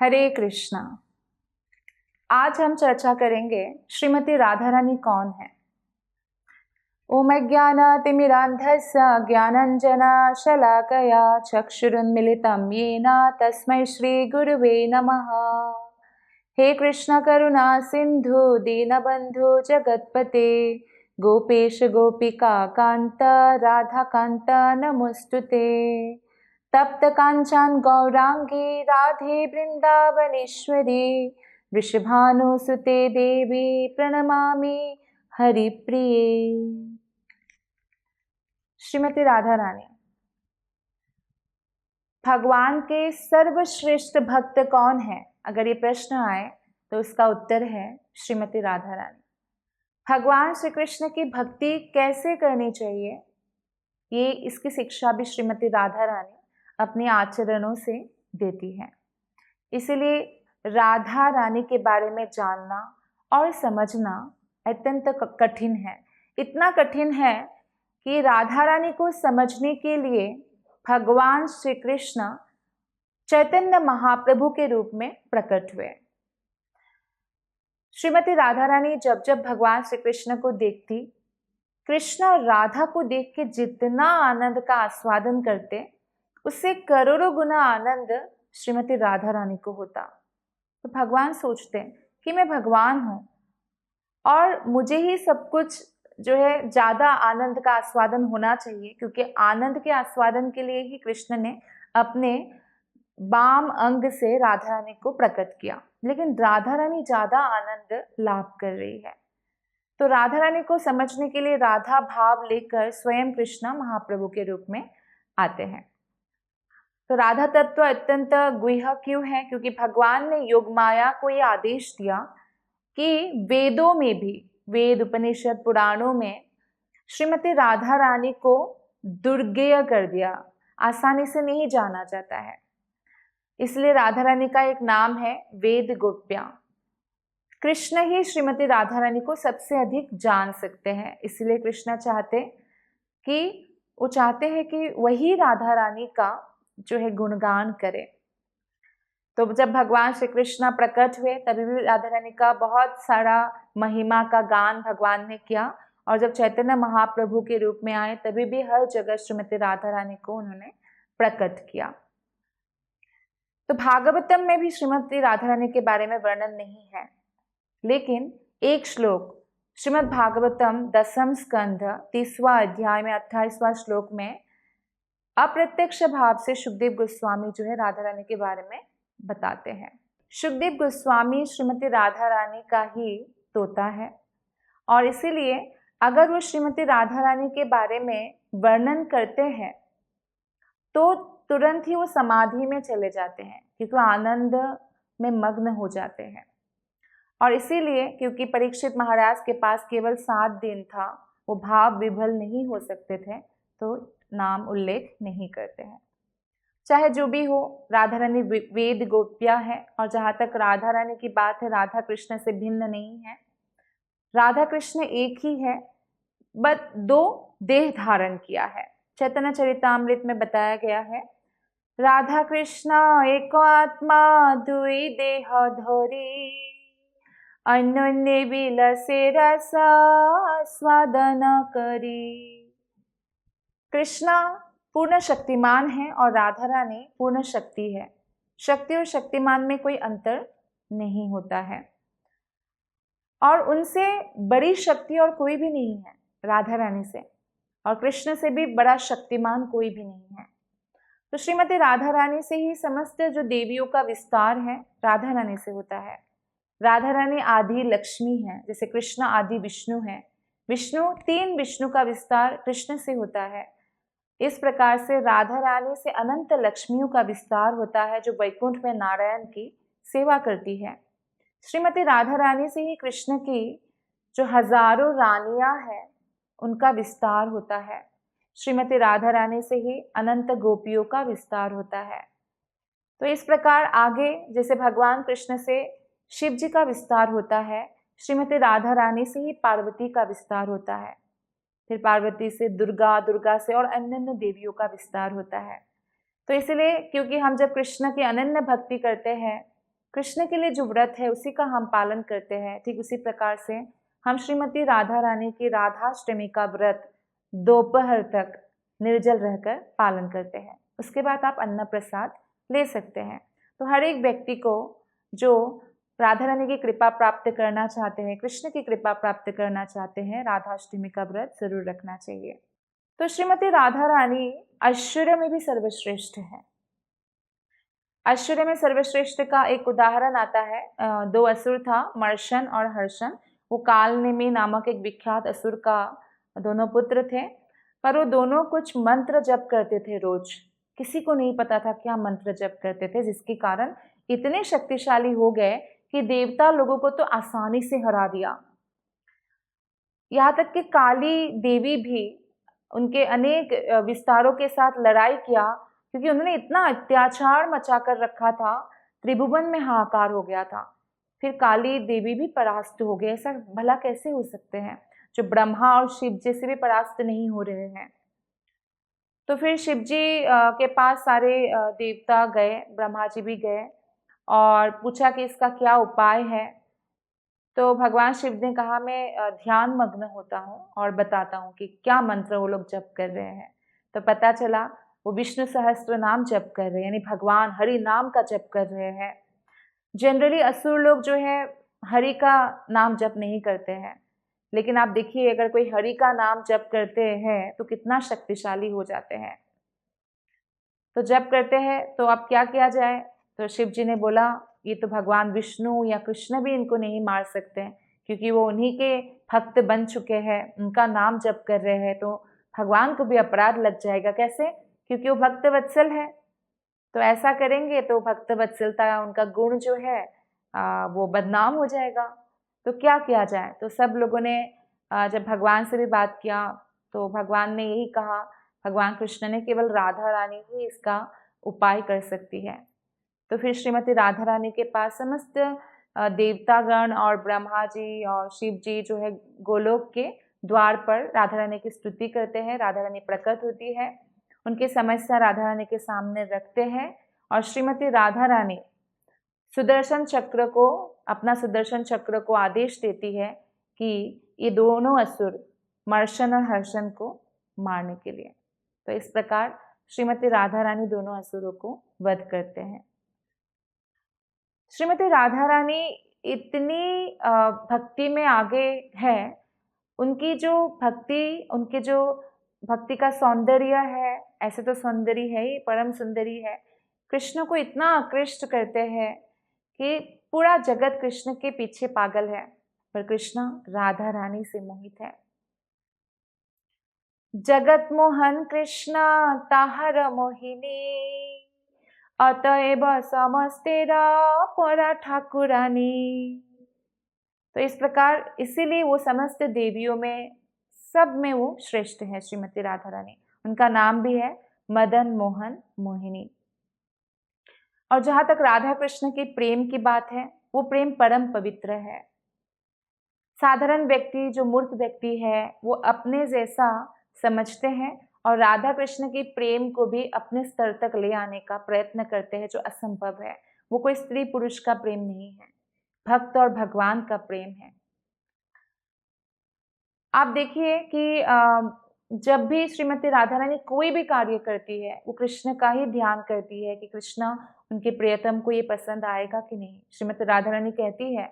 हरे कृष्णा। आज हम चर्चा करेंगे श्रीमती राधा रानी कौन है। ओम अज्ञानातिमिरान्धस्य ज्ञानाञ्जनशलाकया चक्षुरुन्मिलितं येन तस्मै श्रीगुरुवे नमः। हे कृष्ण करुणा सिंधु दीनबंधु जगत्पते गोपेश गोपिका कांत राधा कांत नमोस्तुते। तप्त कांचन गौरांगी राधे वृंदावनेश्वरी वृषभानुसुते देवी प्रणमामि हरिप्रिये। श्रीमती राधा रानी। भगवान के सर्वश्रेष्ठ भक्त कौन है? अगर ये प्रश्न आए तो उसका उत्तर है श्रीमती राधा रानी। भगवान श्री कृष्ण की भक्ति कैसे करनी चाहिए, ये इसकी शिक्षा भी श्रीमती राधा रानी अपने आचरणों से देती है। इसलिए राधा रानी के बारे में जानना और समझना अत्यंत कठिन है। इतना कठिन है कि राधा रानी को समझने के लिए भगवान श्री कृष्ण चैतन्य महाप्रभु के रूप में प्रकट हुए। श्रीमती राधा रानी जब जब भगवान श्री कृष्ण को देखती, कृष्ण राधा को देख के जितना आनंद का आस्वादन करते, उससे करोड़ों गुना आनंद श्रीमती राधा रानी को होता। तो भगवान सोचते कि मैं भगवान हूँ और मुझे ही सब कुछ जो है ज़्यादा आनंद का आस्वादन होना चाहिए, क्योंकि आनंद के आस्वादन के लिए ही कृष्ण ने अपने वाम अंग से राधा रानी को प्रकट किया। लेकिन राधा रानी ज़्यादा आनंद लाभ कर रही है। तो राधा रानी को समझने के लिए राधा भाव लेकर स्वयं कृष्ण महाप्रभु के रूप में आते हैं। तो राधा तत्व अत्यंत गुह्य क्यों है? क्योंकि भगवान ने योगमाया को ये आदेश दिया कि वेदों में भी, वेद उपनिषद पुराणों में श्रीमती राधा रानी को दुर्गेय कर दिया, आसानी से नहीं जाना जाता है। इसलिए राधा रानी का एक नाम है वेद गोप्या। कृष्ण ही श्रीमती राधा रानी को सबसे अधिक जान सकते हैं। इसलिए कृष्ण चाहते हैं कि वही राधा रानी का जो है गुणगान करे। तो जब भगवान श्री कृष्ण प्रकट हुए तभी भी राधा रानी का बहुत सारा महिमा का गान भगवान ने किया, और जब चैतन्य महाप्रभु के रूप में आए तभी भी हर जगह श्रीमती राधा रानी को उन्होंने प्रकट किया। तो भागवतम में भी श्रीमती राधा रानी के बारे में वर्णन नहीं है, लेकिन एक श्लोक श्रीमद् भागवतम 10वें स्कंध 30वां अध्याय में 28वां श्लोक में अप्रत्यक्ष भाव से सुखदेव गोस्वामी जो है राधा रानी के बारे में बताते हैं। सुखदेव गोस्वामी श्रीमती राधा रानी का ही तोता है, और इसीलिए अगर वो श्रीमती राधा रानी के बारे में वर्णन करते हैं तो तुरंत ही वो समाधि में चले जाते हैं, क्योंकि आनंद में मग्न हो जाते हैं। और इसीलिए क्योंकि परीक्षित महाराज के पास केवल 7 दिन था, वो भाव विभल नहीं हो सकते थे, तो नाम उल्लेख नहीं करते हैं। चाहे जो भी हो, राधा रानी वेद गोप्या है। और जहाँ तक राधा रानी की बात है, राधा कृष्ण से भिन्न नहीं है। राधा कृष्ण एक ही है, बस 2 देह धारण किया है। चैतन्य चरितामृत में बताया गया है, राधा कृष्ण एक आत्मा दुई देह धरी अन्योन्य बिलसे रस स्वादन करी। कृष्ण पूर्ण शक्तिमान है और राधा रानी पूर्ण शक्ति है। शक्ति और शक्तिमान में कोई अंतर नहीं होता है, और उनसे बड़ी शक्ति और कोई भी नहीं है राधा रानी से, और कृष्ण से भी बड़ा शक्तिमान कोई भी नहीं है। तो श्रीमती राधा रानी से ही समस्त जो देवियों का विस्तार है राधा रानी से होता है। राधा रानी आदि लक्ष्मी है, जैसे कृष्ण आदि विष्णु है। विष्णु 3 विष्णु का विस्तार कृष्ण से होता है। इस प्रकार से राधा रानी से अनंत लक्ष्मियों का विस्तार होता है, जो वैकुंठ में नारायण की सेवा करती है। श्रीमती राधा रानी से ही कृष्ण की जो हजारों रानियां हैं उनका विस्तार होता है। श्रीमती राधा रानी से ही अनंत गोपियों का विस्तार होता है। तो इस प्रकार आगे जैसे भगवान कृष्ण से शिव जी का विस्तार होता है, श्रीमती राधा रानी से ही पार्वती का विस्तार होता है। फिर पार्वती से दुर्गा, दुर्गा से और अन्य देवियों का विस्तार होता है। तो इसलिए क्योंकि हम जब कृष्ण की अनन्य भक्ति करते हैं कृष्ण के लिए जो व्रत है उसी का हम पालन करते हैं, ठीक उसी प्रकार से हम श्रीमती राधा रानी की राधाष्टमी का व्रत दोपहर तक निर्जल रहकर पालन करते हैं। उसके बाद आप अन्न प्रसाद ले सकते हैं। तो हर एक व्यक्ति को जो राधा रानी की कृपा प्राप्त करना चाहते हैं, कृष्ण की कृपा प्राप्त करना चाहते हैं, राधाष्टमी का व्रत जरूर रखना चाहिए। तो श्रीमती राधा रानी ऐश्वर्य में भी सर्वश्रेष्ठ है। ऐश्वर्य में सर्वश्रेष्ठ का एक उदाहरण आता है। दो असुर था, मर्शन और हर्षण। वो कालनेमी नामक एक विख्यात असुर का दोनों पुत्र थे, पर वो दोनों कुछ मंत्र जप करते थे रोज। किसी को नहीं पता था क्या मंत्र जप करते थे, जिसके कारण इतने शक्तिशाली हो गए कि देवता लोगों को तो आसानी से हरा दिया। यहाँ तक कि काली देवी भी उनके अनेक विस्तारों के साथ लड़ाई किया, क्योंकि उन्होंने इतना अत्याचार मचा कर रखा था, त्रिभुवन में हाहाकार हो गया था। फिर काली देवी भी परास्त हो गए। ऐसा भला कैसे हो सकते हैं, जो ब्रह्मा और शिव जी से भी परास्त नहीं हो रहे हैं। तो फिर शिव जी के पास सारे देवता गए, ब्रह्मा जी भी गए और पूछा कि इसका क्या उपाय है। तो भगवान शिव ने कहा, मैं ध्यान मग्न होता हूँ और बताता हूँ कि क्या मंत्र वो लोग जप कर रहे हैं। तो पता चला वो विष्णु सहस्त्र नाम जप कर रहे हैं, यानी भगवान हरि नाम का जप कर रहे हैं। जनरली असुर लोग जो है हरि का नाम जप नहीं करते हैं, लेकिन आप देखिए अगर कोई हरि का नाम जप करते हैं तो कितना शक्तिशाली हो जाते हैं। तो जप करते हैं तो अब क्या किया जाए। तो शिव जी ने बोला, ये तो भगवान विष्णु या कृष्ण भी इनको नहीं मार सकते, क्योंकि वो उन्हीं के भक्त बन चुके हैं, उनका नाम जप कर रहे हैं, तो भगवान को भी अपराध लग जाएगा। कैसे? क्योंकि वो भक्त वत्सल है। तो ऐसा करेंगे तो भक्त वत्सलता, उनका गुण जो है वो बदनाम हो जाएगा। तो क्या किया जाए। तो सब लोगों ने जब भगवान से भी बात किया तो भगवान ने यही कहा, भगवान कृष्ण ने, केवल राधा रानी ही इसका उपाय कर सकती है। तो फिर श्रीमती राधा रानी के पास समस्त देवतागण और ब्रह्मा जी और शिव जी जो है गोलोक के द्वार पर राधा रानी की स्तुति करते हैं। राधा रानी प्रकट होती है, उनकी समस्या राधा रानी के सामने रखते हैं और श्रीमती राधा रानी सुदर्शन चक्र को, अपना सुदर्शन चक्र को आदेश देती है कि ये दोनों असुर मर्शन और हर्षण को मारने के लिए। तो इस प्रकार श्रीमती राधा रानी दोनों असुरों को वध करते हैं। श्रीमती राधा रानी इतनी भक्ति में आगे है, उनकी जो भक्ति, उनके जो भक्ति का सौंदर्य है, ऐसे तो सौंदर्य है ही, परम सुंदरी है, कृष्ण को इतना आकृष्ट करते हैं कि पूरा जगत कृष्ण के पीछे पागल है, पर कृष्ण राधा रानी से मोहित है। जगत मोहन कृष्ण ताहर मोहिनी, अतएव समस्तेरा परा ठाकुरानी। तो इस प्रकार इसीलिए वो समस्त देवियों में, सब में वो श्रेष्ठ है श्रीमती राधा रानी। उनका नाम भी है मदन मोहन मोहिनी। और जहां तक राधा कृष्ण के प्रेम की बात है, वो प्रेम परम पवित्र है। साधारण व्यक्ति, जो मूर्ख व्यक्ति है, वो अपने जैसा समझते हैं और राधा कृष्ण के प्रेम को भी अपने स्तर तक ले आने का प्रयत्न करते हैं, जो असंभव है। वो कोई स्त्री पुरुष का प्रेम नहीं है, भक्त और भगवान का प्रेम है। आप देखिए कि जब भी श्रीमती राधा रानी कोई भी कार्य करती है, वो कृष्ण का ही ध्यान करती है कि कृष्ण, उनके प्रियतम को ये पसंद आएगा कि नहीं। श्रीमती राधा रानी कहती है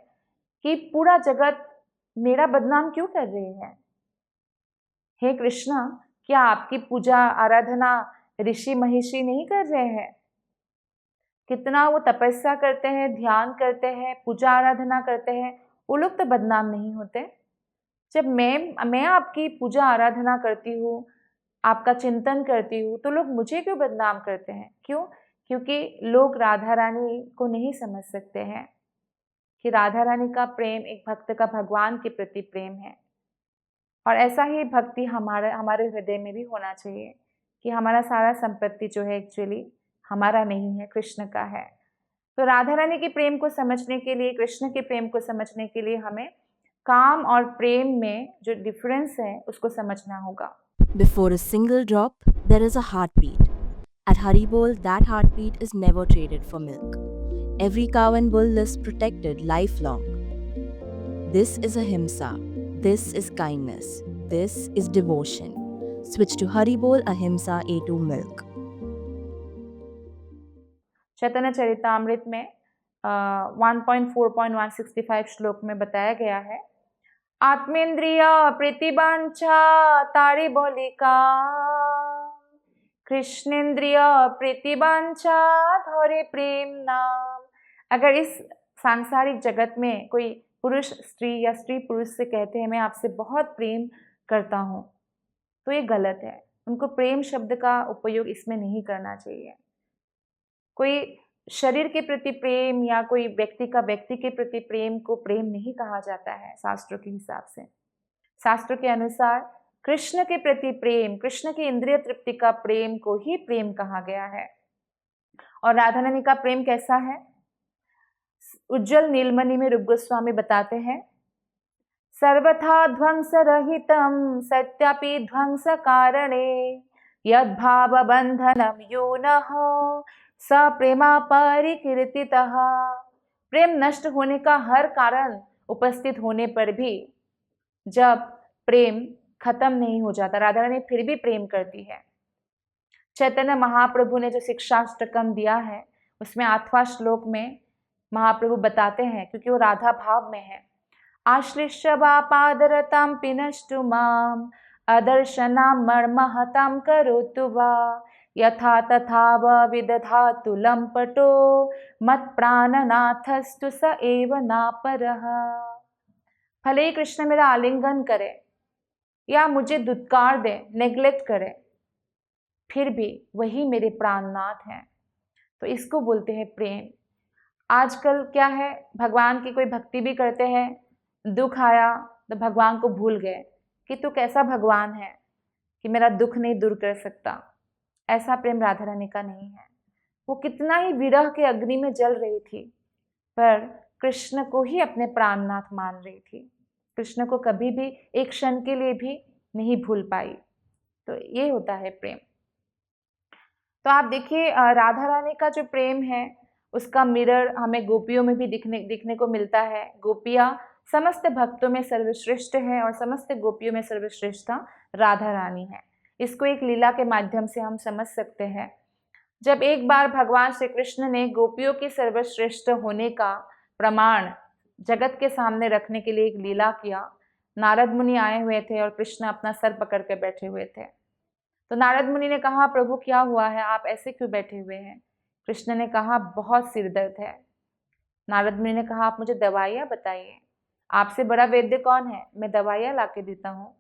कि पूरा जगत मेरा बदनाम क्यों कर रही है। हे कृष्ण, क्या आपकी पूजा आराधना ऋषि महिषी नहीं कर रहे हैं? कितना वो तपस्या करते हैं, ध्यान करते हैं, पूजा आराधना करते हैं, वो लोग तो बदनाम नहीं होते। जब मैं आपकी पूजा आराधना करती हूँ, आपका चिंतन करती हूँ, तो लोग मुझे क्यों बदनाम करते हैं? क्यों? क्योंकि लोग राधा रानी को नहीं समझ सकते हैं कि राधा रानी का प्रेम एक भक्त का भगवान के प्रति प्रेम है। और ऐसा ही भक्ति हमारे हृदय में भी होना चाहिए कि हमारा सारा संपत्ति जो है एक्चुअली हमारा नहीं है, कृष्ण का है। तो राधा रानी के प्रेम को समझने के लिए, कृष्ण के प्रेम को समझने के लिए हमें काम और प्रेम में जो डिफरेंस है उसको समझना होगा। Before a single drop, there is a heartbeat. At Haribol, that heartbeat is never traded for milk. every cow and bull is protected lifelong. This is ahimsa. This is kindness. This is devotion. Switch to Haribol Ahimsa A2 Milk. चैतन्य चरितामृत में 1.4.165 श्लोक में बताया गया है, आत्मेंद्रिय प्रतिबांछा तारी बोलिका, कृष्णेंद्रिय प्रतिबांछा धोरे प्रेम नाम। अगर इस सांसारिक जगत में कोई पुरुष स्त्री या स्त्री पुरुष से कहते हैं मैं आपसे बहुत प्रेम करता हूँ, तो ये गलत है। उनको प्रेम शब्द का उपयोग इसमें नहीं करना चाहिए। कोई शरीर के प्रति प्रेम या कोई व्यक्ति का व्यक्ति के प्रति प्रेम को प्रेम नहीं कहा जाता है शास्त्रों के हिसाब से। शास्त्रों के अनुसार कृष्ण के प्रति प्रेम, कृष्ण की इंद्रिय तृप्ति का प्रेम को ही प्रेम कहा गया है। और राधा रानी का प्रेम कैसा है? उज्जवल नीलमणि में रूप गोस्वामी बताते हैं, सर्वथा ध्वंस रहितम सत्यापि ध्वंस कारणे यद्भाव बंधनम यूनः स प्रेमा परिकीर्तितः। प्रेम नष्ट होने का हर कारण उपस्थित होने पर भी जब प्रेम खत्म नहीं हो जाता, राधा रानी फिर भी प्रेम करती है। चैतन्य महाप्रभु ने जो शिक्षाष्टकम दिया है उसमें 8वां श्लोक में महाप्रभु बताते हैं, क्योंकि वो राधा भाव में है, आश्लिष्य वा पादरतां पिनष्टु माम अदर्शनां मर्महतां करोतु वा यथा तथा व विदधातु लंपटो मत प्राणनाथस्तु स एव नापरः। भले ही कृष्ण मेरा आलिंगन करे या मुझे दुत्कार दे, नेग्लेक्ट करे, फिर भी वही मेरे प्राणनाथ हैं। तो इसको बोलते हैं प्रेम। आजकल क्या है, भगवान की कोई भक्ति भी करते हैं, दुख आया तो भगवान को भूल गए कि तू कैसा भगवान है कि मेरा दुख नहीं दूर कर सकता। ऐसा प्रेम राधा रानी का नहीं है। वो कितना ही विरह के अग्नि में जल रही थी, पर कृष्ण को ही अपने प्राणनाथ मान रही थी। कृष्ण को कभी भी एक क्षण के लिए भी नहीं भूल पाई। तो ये होता है प्रेम। तो आप देखिए, राधा रानी का जो प्रेम है उसका मिरर हमें गोपियों में भी दिखने को मिलता है। गोपियाँ समस्त भक्तों में सर्वश्रेष्ठ है और समस्त गोपियों में सर्वश्रेष्ठता राधा रानी है। इसको एक लीला के माध्यम से हम समझ सकते हैं। जब एक बार भगवान श्री कृष्ण ने गोपियों की सर्वश्रेष्ठ होने का प्रमाण जगत के सामने रखने के लिए एक लीला किया, नारद मुनि आए हुए थे और कृष्ण अपना सर पकड़ के बैठे हुए थे। तो नारद मुनि ने कहा, प्रभु क्या हुआ है, आप ऐसे क्यों बैठे हुए हैं? कृष्ण ने कहा, बहुत सिर दर्द है। नारद मुनि ने कहा, आप मुझे दवाइयाँ बताइए, आपसे बड़ा वैद्य कौन है, मैं दवाइयाँ ला के देता हूँ।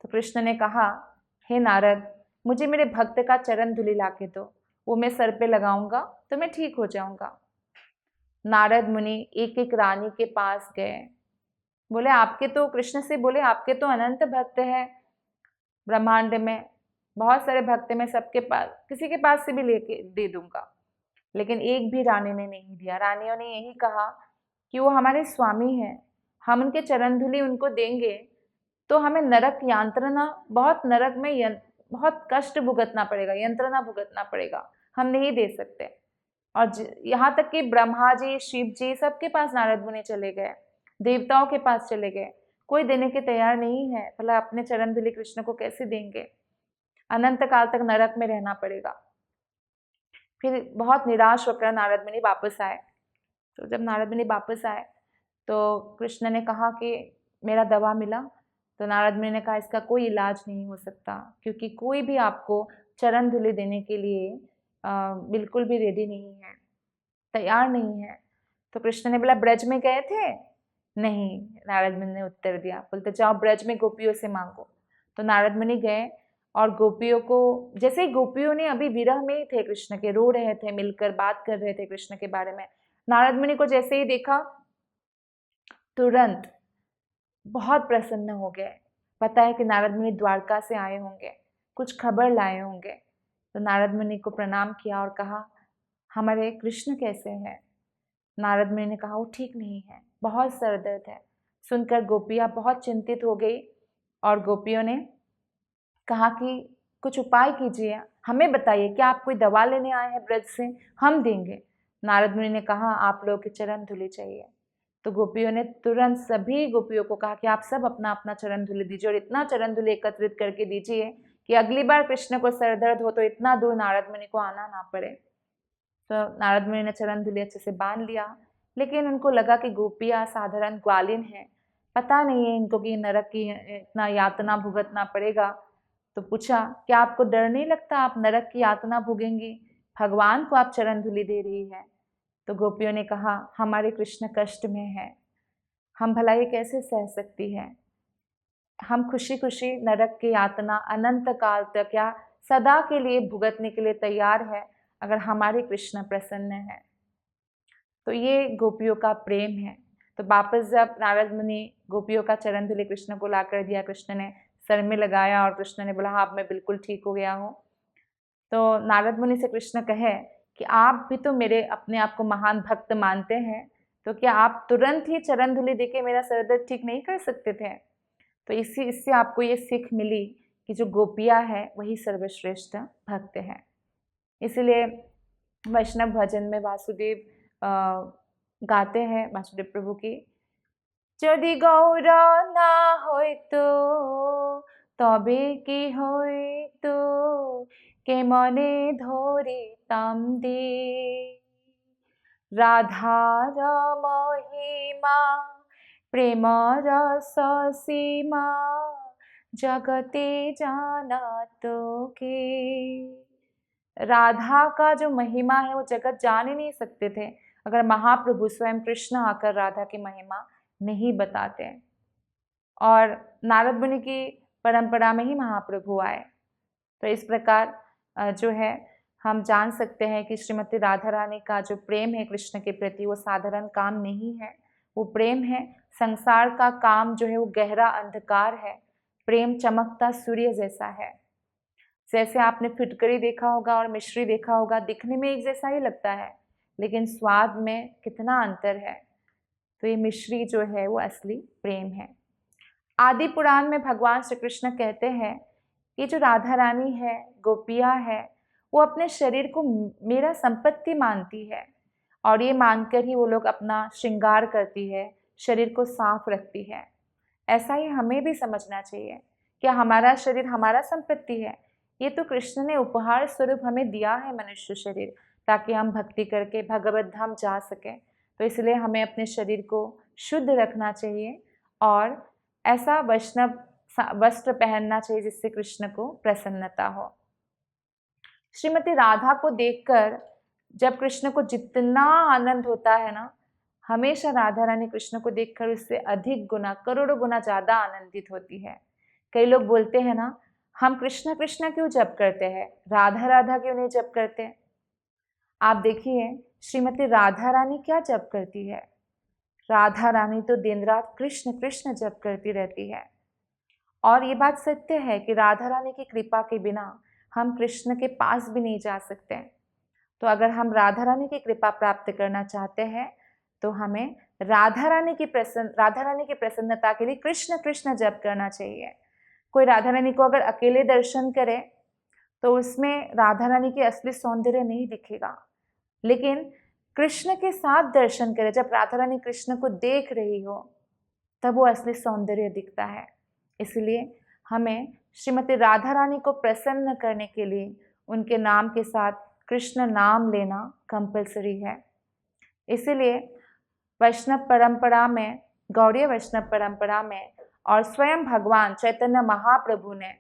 तो कृष्ण ने कहा, हे नारद, मुझे मेरे भक्त का चरण धूलि ला के दो, वो मैं सर पे लगाऊंगा तो मैं ठीक हो जाऊंगा। नारद मुनि एक एक रानी के पास गए, बोले आपके तो, कृष्ण से बोले आपके तो अनंत भक्त हैं ब्रह्मांड में, बहुत सारे भक्त में, सबके पास, किसी के पास से भी लेके दे दूंगा। लेकिन एक भी रानी ने नहीं दिया। रानियों ने यही कहा कि वो हमारे स्वामी हैं, हम उनके चरण धूलि उनको देंगे तो हमें नरक यांत्रणा, बहुत नरक में बहुत कष्ट भुगतना पड़ेगा, यंत्रणा भुगतना पड़ेगा, हम नहीं दे सकते। और यहाँ तक कि ब्रह्मा जी, शिव जी, सबके पास नारद मुनि चले गए, देवताओं के पास चले गए, कोई देने के तैयार नहीं है। भला अपने चरण धूलि कृष्ण को कैसे देंगे? अनंत काल तक नरक में रहना पड़ेगा। फिर बहुत निराश होकर नारद मुनि वापस आए। तो जब नारद मुनि वापस आए तो कृष्ण ने कहा कि मेरा दवा मिला। तो नारद मुनि ने कहा, इसका कोई इलाज नहीं हो सकता, क्योंकि कोई भी आपको चरण धूलि देने के लिए बिल्कुल भी रेडी नहीं है, तैयार नहीं है। तो कृष्ण ने बोला, ब्रज में गए थे? नहीं, नारद मुनि ने उत्तर दिया। बोलते जाओ ब्रज में गोपियों से मांगो। तो नारद मुनि गए और गोपियों को, जैसे ही गोपियों ने अभी विरह में ही थे, कृष्ण के रो रहे थे, मिलकर बात कर रहे थे कृष्ण के बारे में, नारद मुनि को जैसे ही देखा तुरंत बहुत प्रसन्न हो गए। पता है कि नारद मुनि द्वारका से आए होंगे, कुछ खबर लाए होंगे। तो नारद मुनि को प्रणाम किया और कहा, हमारे कृष्ण कैसे हैं? नारद मुनि ने कहा, वो ठीक नहीं है, बहुत सर दर्द है। सुनकर गोपियाँ बहुत चिंतित हो गई और गोपियों ने कहा कि कुछ उपाय कीजिए, हमें बताइए, क्या आप कोई दवा लेने आए हैं ब्रज से? हम देंगे। नारद मुनि ने कहा आप लोगों की चरण धूली चाहिए। तो गोपियों ने तुरंत सभी गोपियों को कहा कि आप सब अपना अपना चरण धूली दीजिए और इतना चरण धूली एकत्रित करके दीजिए कि अगली बार कृष्ण को सर दर्द हो तो इतना दूर नारद मुनि को आना ना पड़े। तो नारद मुनि ने चरण धूली अच्छे से बांध लिया, लेकिन उनको लगा कि गोपियाँ साधारण ग्वालिन है, पता नहीं है इनको कि नरक की इतना यातना भुगतना पड़ेगा। तो पूछा क्या आपको डर नहीं लगता, आप नरक की यातना भोगेंगी, भगवान को आप चरण धूली दे रही है। तो गोपियों ने कहा हमारे कृष्ण कष्ट में है, हम भला ये कैसे सह सकती है, हम खुशी खुशी नरक की यातना अनंत काल तक या सदा के लिए भुगतने के लिए तैयार है अगर हमारे कृष्ण प्रसन्न है। तो ये गोपियों का प्रेम है। तो वापस जब नारद मुनि गोपियों का चरण धूली कृष्ण को ला कर दिया, कृष्ण ने सर में लगाया और कृष्ण ने बोला हाँ मैं बिल्कुल ठीक हो गया हूँ। तो नारद मुनि से कृष्ण कहे कि आप भी तो मेरे अपने आप को महान भक्त मानते हैं, तो क्या आप तुरंत ही चरण धूली देके मेरा सर दर्द ठीक नहीं कर सकते थे। तो इससे आपको ये सीख मिली कि जो गोपियाँ है वही सर्वश्रेष्ठ भक्त है। इसीलिए वैष्णव भजन में वासुदेव गाते हैं वासुदेव प्रभु की, यदि गौर ना হইতো তবে কি হইতো কেমনে ধরিতাম দে রাধার মহিমা প্রেম রস সীমা जगते जाना तो के। राधा का जो महिमा है वो जगत जान ही नहीं सकते थे अगर महाप्रभु स्वयं कृष्ण आकर राधा की महिमा नहीं बताते। और नारद मुनि की परंपरा में ही महाप्रभु आए। तो इस प्रकार जो है हम जान सकते हैं कि श्रीमती राधा रानी का जो प्रेम है कृष्ण के प्रति वो साधारण काम नहीं है, वो प्रेम है। संसार का काम जो है वो गहरा अंधकार है, प्रेम चमकता सूर्य जैसा है। जैसे आपने फिटकरी देखा होगा और मिश्री देखा होगा, दिखने में एक जैसा ही लगता है लेकिन स्वाद में कितना अंतर है। तो ये मिश्री जो है वो असली प्रेम है। आदि पुराण में भगवान श्री कृष्ण कहते हैं कि जो राधा रानी है, गोपियाँ है, वो अपने शरीर को मेरा संपत्ति मानती है और ये मानकर ही वो लोग अपना श्रृंगार करती है, शरीर को साफ रखती है। ऐसा ही हमें भी समझना चाहिए कि हमारा शरीर हमारा संपत्ति है, ये तो कृष्ण ने उपहार स्वरूप हमें दिया है मनुष्य शरीर, ताकि हम भक्ति करके भगवत धाम जा सकें। तो इसलिए हमें अपने शरीर को शुद्ध रखना चाहिए और ऐसा वैष्णव वस्त्र पहनना चाहिए जिससे कृष्ण को प्रसन्नता हो। श्रीमती राधा को देखकर जब कृष्ण को जितना आनंद होता है ना, हमेशा राधा रानी कृष्ण को देखकर उससे अधिक गुना, करोड़ों गुना ज़्यादा आनंदित होती है। कई लोग बोलते हैं ना, हम कृष्ण कृष्ण क्यों जप करते हैं, राधा राधा क्यों नहीं जप करते। आप देखिए श्रीमती राधा रानी क्या जप करती है। राधा रानी तो दिन रात कृष्ण कृष्ण जप करती रहती है। और ये बात सत्य है कि राधा रानी की कृपा के बिना हम कृष्ण के पास भी नहीं जा सकते। तो अगर हम राधा रानी की कृपा प्राप्त करना चाहते हैं तो हमें राधा रानी की प्रसन्नता के लिए कृष्ण कृष्ण जप करना चाहिए। कोई राधा रानी को अगर अकेले दर्शन करे तो उसमें राधा रानी की असली सौंदर्य नहीं दिखेगा, लेकिन कृष्ण के साथ दर्शन करे, जब राधा रानी कृष्ण को देख रही हो तब वो असली सौंदर्य दिखता है। इसलिए हमें श्रीमती राधा रानी को प्रसन्न करने के लिए उनके नाम के साथ कृष्ण नाम लेना कंपलसरी है। इसीलिए वैष्णव परंपरा में, गौड़ीय वैष्णव परंपरा में और स्वयं भगवान चैतन्य महाप्रभु ने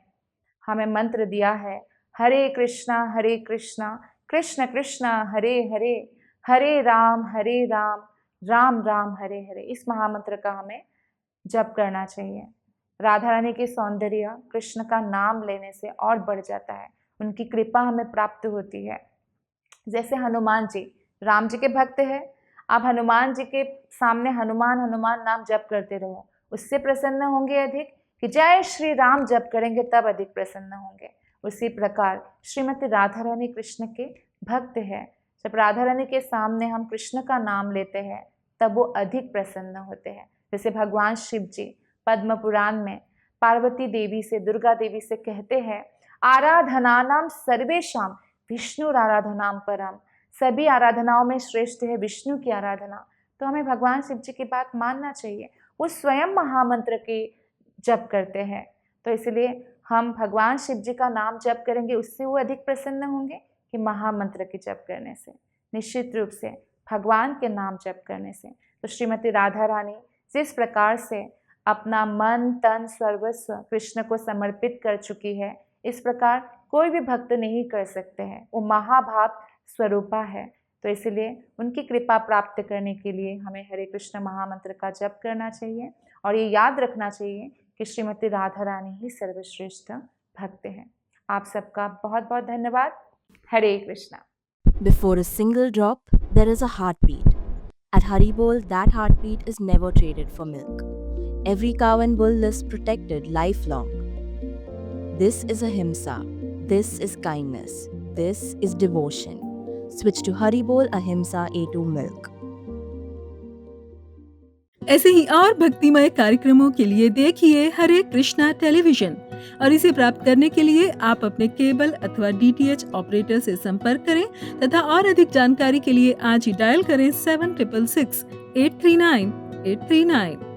हमें मंत्र दिया है, हरे कृष्णा कृष्ण कृष्ण हरे हरे, हरे राम राम राम हरे हरे। इस महामंत्र का हमें जप करना चाहिए। राधा रानी की सौंदर्य कृष्ण का नाम लेने से और बढ़ जाता है, उनकी कृपा हमें प्राप्त होती है। जैसे हनुमान जी राम जी के भक्त हैं, आप हनुमान जी के सामने हनुमान हनुमान नाम जप करते रहो, उससे प्रसन्न होंगे अधिक कि जय श्री राम जप करेंगे तब अधिक प्रसन्न होंगे। उसी प्रकार श्रीमती राधा रानी कृष्ण के भक्त है, जब राधा रानी के सामने हम कृष्ण का नाम लेते हैं तब वो अधिक प्रसन्न होते हैं। जैसे भगवान शिव जी पद्म पुराण में पार्वती देवी से, दुर्गा देवी से कहते हैं, आराधनानाम सर्वेशाम विष्णुराराधनाम परम, सभी आराधनाओं में श्रेष्ठ है विष्णु की आराधना, तो हमें भगवान शिव जी की बात मानना चाहिए। वो स्वयं महामंत्र की जप करते हैं, तो इसलिए हम भगवान शिव जी का नाम जप करेंगे, उससे वो अधिक प्रसन्न होंगे कि महामंत्र की जप करने से, निश्चित रूप से भगवान के नाम जप करने से। तो श्रीमती राधा रानी जिस प्रकार से अपना मन तन सर्वस्व कृष्ण को समर्पित कर चुकी है, इस प्रकार कोई भी भक्त नहीं कर सकते हैं। वो महाभाव स्वरूपा है, तो इसलिए उनकी कृपा प्राप्त करने के लिए हमें हरे कृष्ण महामंत्र का जप करना चाहिए और ये याद रखना चाहिए कि श्रीमती राधा रानी ही सर्वश्रेष्ठ भक्त हैं। आप सबका बहुत बहुत धन्यवाद। हरे Krishna. Before a single drop, there is a heartbeat. At Haribol, that heartbeat is never traded for milk. Every cow and bull is protected lifelong. This is ahimsa. This is kindness. This is devotion. Switch to Haribol Ahimsa A2 Milk. ऐसे ही और भक्तिमय कार्यक्रमों के लिए देखिए हरे Krishna television और इसे प्राप्त करने के लिए आप अपने केबल अथवा DTH ऑपरेटर से संपर्क करें तथा और अधिक जानकारी के लिए आज ही डायल करें 7666 839 839।